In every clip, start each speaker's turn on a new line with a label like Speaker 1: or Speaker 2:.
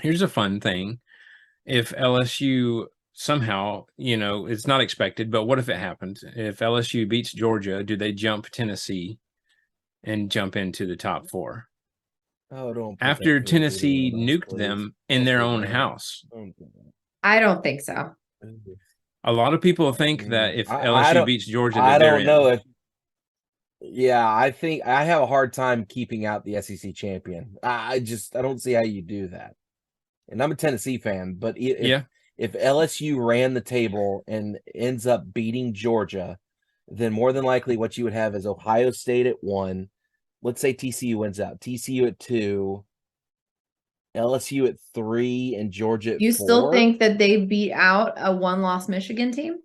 Speaker 1: Here's a fun thing. If LSU somehow, it's not expected, but what if it happens? If LSU beats Georgia, do they jump Tennessee and jump into the top four?
Speaker 2: Oh, don't put that
Speaker 1: After
Speaker 2: creativity in
Speaker 1: Tennessee
Speaker 2: my mouth,
Speaker 1: nuked
Speaker 2: please.
Speaker 1: them in
Speaker 2: Don't
Speaker 1: their
Speaker 2: do
Speaker 1: own
Speaker 2: that.
Speaker 1: house.
Speaker 2: Don't do that.
Speaker 3: I don't think so.
Speaker 1: A lot of people think that if
Speaker 2: I
Speaker 1: LSU
Speaker 2: don't
Speaker 1: beats Georgia, that
Speaker 2: I
Speaker 1: they're
Speaker 2: don't know
Speaker 1: in.
Speaker 2: if yeah, I think I have a hard time keeping out the SEC champion. I don't see how you do that. And I'm a Tennessee fan, but
Speaker 1: Yeah.
Speaker 2: if LSU ran the table and ends up beating Georgia, then more than likely what you would have is Ohio State at 1. Let's say TCU wins out. TCU at 2, LSU at 3, and Georgia at
Speaker 3: You still
Speaker 2: 4.
Speaker 3: think that they beat out a one-loss Michigan team?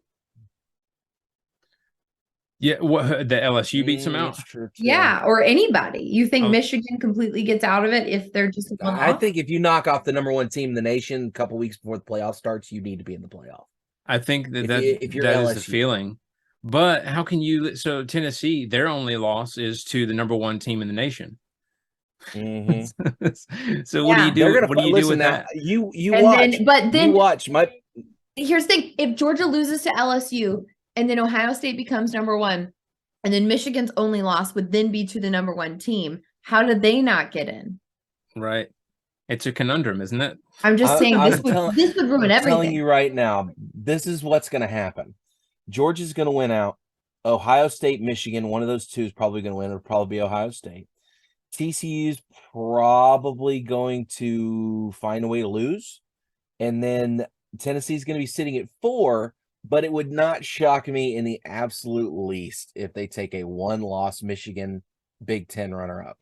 Speaker 1: Yeah. What the LSU beats them
Speaker 2: That's
Speaker 1: out?
Speaker 2: true too.
Speaker 3: Yeah, or anybody. You think
Speaker 1: Oh,
Speaker 3: Michigan completely gets out of it if they're just a one
Speaker 2: I
Speaker 3: loss?
Speaker 2: think if you knock off the number 1 team in the nation a couple weeks before the playoff starts, you need to be in the playoff.
Speaker 1: I think that
Speaker 2: If you're
Speaker 1: that is the
Speaker 2: LSU.
Speaker 1: feeling. But how can you? So Tennessee, their only loss is to the number one team in the nation.
Speaker 2: Mm-hmm.
Speaker 1: So what do you
Speaker 3: Yeah.
Speaker 2: They're
Speaker 1: do?
Speaker 2: gonna
Speaker 1: What do you do
Speaker 2: listen
Speaker 1: with
Speaker 2: now.
Speaker 1: that?
Speaker 3: And then, but
Speaker 2: You
Speaker 3: then
Speaker 2: watch my
Speaker 3: here's the thing: if Georgia loses to LSU and then Ohio State becomes number one, and then Michigan's only loss would then be to the number one team, how did they not get in?
Speaker 1: Right. It's a conundrum, isn't it?
Speaker 3: I'm just saying this would ruin
Speaker 2: I'm telling
Speaker 3: everything.
Speaker 2: you right now, this is what's gonna happen. Georgia's gonna win out. Ohio State, Michigan, one of those two is probably gonna win. It'll probably be Ohio State. TCU's probably going to find a way to lose. And then Tennessee's going to be sitting at 4, but it would not shock me in the absolute least if they take a one-loss Michigan Big Ten runner-up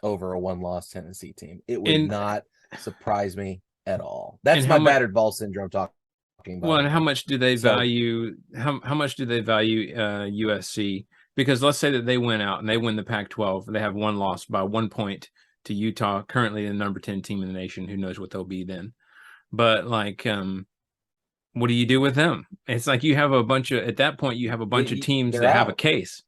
Speaker 2: over a one-loss Tennessee team. It would
Speaker 1: And
Speaker 2: not surprise me at all.
Speaker 1: and
Speaker 2: That's
Speaker 1: how
Speaker 2: my
Speaker 1: much?
Speaker 2: battered ball syndrome talking, by
Speaker 1: Well,
Speaker 2: the
Speaker 1: and how
Speaker 2: way.
Speaker 1: much do they
Speaker 2: So
Speaker 1: value? How much do they value USC? Because let's say that they win out and they win the Pac-12, they have one loss by 1 point to Utah, currently the number 10 team in the nation. Who knows what they'll be then? But like, what do you do with them? It's like you have a bunch of at that point you have a bunch of teams
Speaker 2: they're
Speaker 1: that have a
Speaker 2: out.
Speaker 1: case.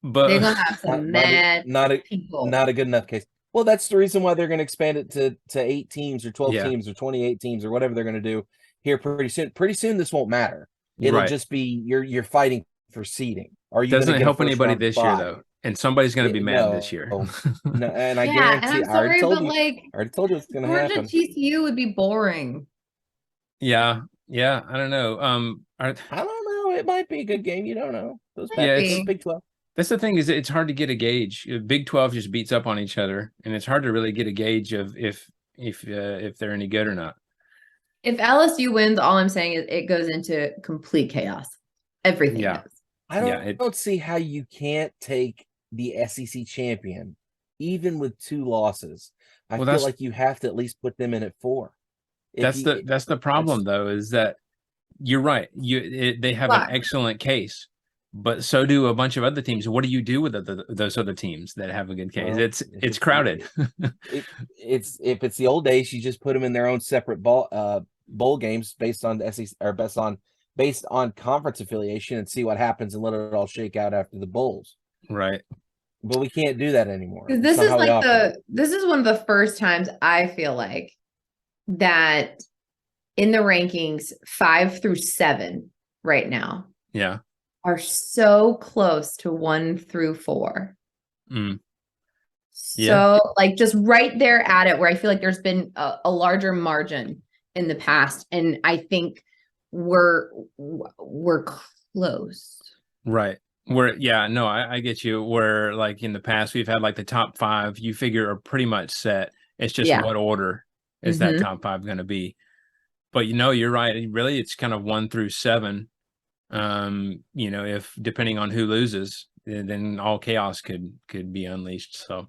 Speaker 3: They're
Speaker 1: But
Speaker 3: gonna have some mad people.
Speaker 2: Not a good enough case. Well, that's the reason why they're going to expand it to 8 teams or 12
Speaker 1: yeah,
Speaker 2: teams or 28 teams or whatever they're going to do here pretty soon. Pretty soon this won't matter. It'll
Speaker 1: right.
Speaker 2: just be you're fighting for seeding. Are you going to
Speaker 1: Doesn't
Speaker 2: get a
Speaker 1: help
Speaker 2: first
Speaker 1: anybody
Speaker 2: round
Speaker 1: this year
Speaker 2: bye?
Speaker 1: though, and somebody's going to be mad this year.
Speaker 2: No. No, and I
Speaker 3: Yeah, and
Speaker 2: guarantee
Speaker 3: I'm
Speaker 2: I already
Speaker 3: sorry,
Speaker 2: told
Speaker 3: but
Speaker 2: you.
Speaker 3: like
Speaker 2: I already told you what's going to
Speaker 3: Georgia
Speaker 2: happen.
Speaker 3: TCU would be boring.
Speaker 1: Yeah, yeah. I don't know.
Speaker 2: I don't know. It might be a good game. You don't know.
Speaker 1: Yeah,
Speaker 2: Those
Speaker 1: it's
Speaker 3: Maybe.
Speaker 2: Big 12.
Speaker 1: that's the thing is it's hard to get a gauge. Big 12 just beats up on each other, and it's hard to really get a gauge of if they're any good or not.
Speaker 3: If LSU wins, all I'm saying is it goes into complete chaos. Everything
Speaker 1: Yeah,
Speaker 3: does.
Speaker 2: I
Speaker 1: yeah.
Speaker 2: don't see how you can't take the SEC champion, even with 2 losses. I
Speaker 1: Well,
Speaker 2: feel like you have to at least put them in at 4. If you,
Speaker 1: that's the problem
Speaker 2: that's
Speaker 1: though is that you're right. They have an
Speaker 3: But
Speaker 1: excellent case, but so do a bunch of other teams. What do you do with those other teams that have a good case?
Speaker 2: well, if
Speaker 1: It's
Speaker 2: it's
Speaker 1: crowded.
Speaker 2: it's if it's the old days, you just put them in their own separate bowl games based on the SEC or based on conference affiliation and see what happens and let it all shake out after the bowls.
Speaker 1: Right.
Speaker 2: But we can't do that anymore.
Speaker 3: 'cause
Speaker 2: It's
Speaker 3: this
Speaker 2: not
Speaker 3: is
Speaker 2: how we
Speaker 3: like
Speaker 2: operate.
Speaker 3: this is one of the first times I feel like that in the rankings 5 through 7 right now
Speaker 1: Yeah.
Speaker 3: are so close to 1 through 4.
Speaker 1: Mm. Yeah.
Speaker 3: So like just right there at it where I feel like there's been a larger margin in the past. And I think we're close.
Speaker 1: Right. Where, yeah, no, I get you. Where, like, in the past, we've had like the top five, you figure are pretty much set. It's just
Speaker 3: Yeah.
Speaker 1: what order is that
Speaker 3: Hmm.
Speaker 1: top five going to be? But you're right. Really, it's kind of 1 through 7. If depending on who loses, then all chaos could be unleashed. So